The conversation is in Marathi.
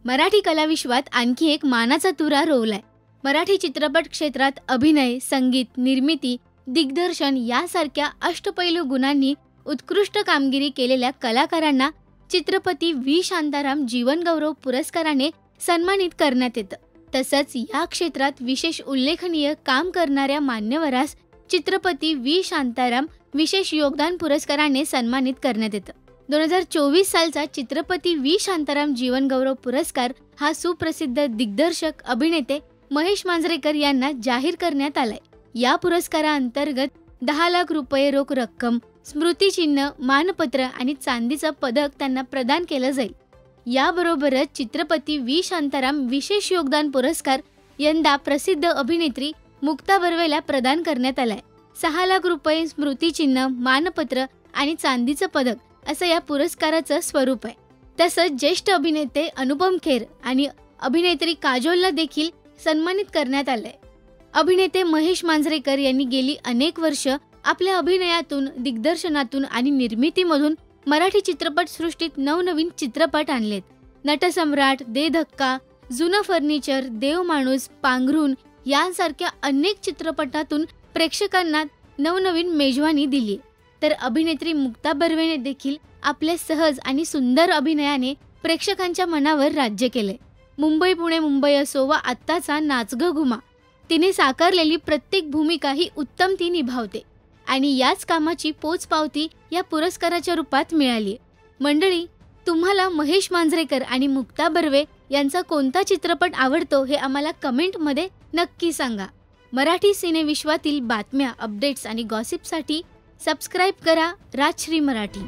मराठी कलाविश्वात आणखी एक मानाचा तुरा रोवलाय। मराठी चित्रपट क्षेत्रात अभिनय, संगीत, निर्मिती, दिग्दर्शन यासारख्या अष्टपैलू गुणांनी उत्कृष्ट कामगिरी केलेल्या कलाकारांना चित्रपती व्ही शांताराम जीवनगौरव पुरस्काराने सन्मानित करण्यात येतं। तसंच या क्षेत्रात विशेष उल्लेखनीय काम करणाऱ्या मान्यवरास चित्रपती व्ही शांताराम विशेष योगदान पुरस्काराने सन्मानित करण्यात येतं। 2024 सालचा चित्रपती व्ही शांताराम जीवनगौरव पुरस्कार हा सुप्रसिद्ध दिग्दर्शक अभिनेते महेश मांजरेकर यांना जाहीर करण्यात आलाय। या पुरस्काराअंतर्गत 10 लाख रुपये रोख रक्कम, स्मृतिचिन्ह, मानपत्र आणि चांदीचं पदक त्यांना प्रदान केलं जाईल। याबरोबरच चित्रपती व्ही शांताराम विशेष योगदान पुरस्कार यंदा प्रसिद्ध अभिनेत्री मुक्ता बर्वेला प्रदान करण्यात आलाय। 6 लाख रुपये, स्मृतिचिन्ह, मानपत्र आणि चांदीचं पदक असं या पुरस्काराचं स्वरूप आहे। तसंच ज्येष्ठ अभिनेते अनुपम खेर आणि अभिनेत्री काजोलला देखील सन्मानित करण्यात आलंय। अभिनेते महेश मांजरेकर यांनी गेली अनेक वर्ष आपल्या अभिनयातून, दिग्दर्शनातून आणि निर्मितीमधून मराठी चित्रपट सृष्टीत नवनवीन चित्रपट आणलेत। नटसम्राट, दे धक्का, जुनं फर्निचर, देव माणूस, पांघरूण यांसारख्या अनेक चित्रपटातून प्रेक्षकांना नवनवीन मेजवानी दिली। तर अभिनेत्री मुक्ता बर्वेने देखील आपल्या सहज आणि सुंदर अभिनयाने प्रेक्षकांच्या मनावर राज्य केले। मुंबई पुणे मुंबई असो वा आत्ताचा नाच ग घुमा, तिने साकारलेली प्रत्येक भूमिका ही उत्तम ती निभावते आणि याच कामाची पोचपावती या पुरस्काराच्या रूपात मिळाली। मंडळी, तुम्हाला महेश मांजरेकर आणि मुक्ता बर्वे यांचा कोणता चित्रपट आवडतो हे आम्हाला कमेंटमध्ये नक्की सांगा। मराठी सिनेविश्वातील बातम्या, अपडेट्स आणि गॉसिपसाठी सबस्क्राइब करा राजश्री मराठी।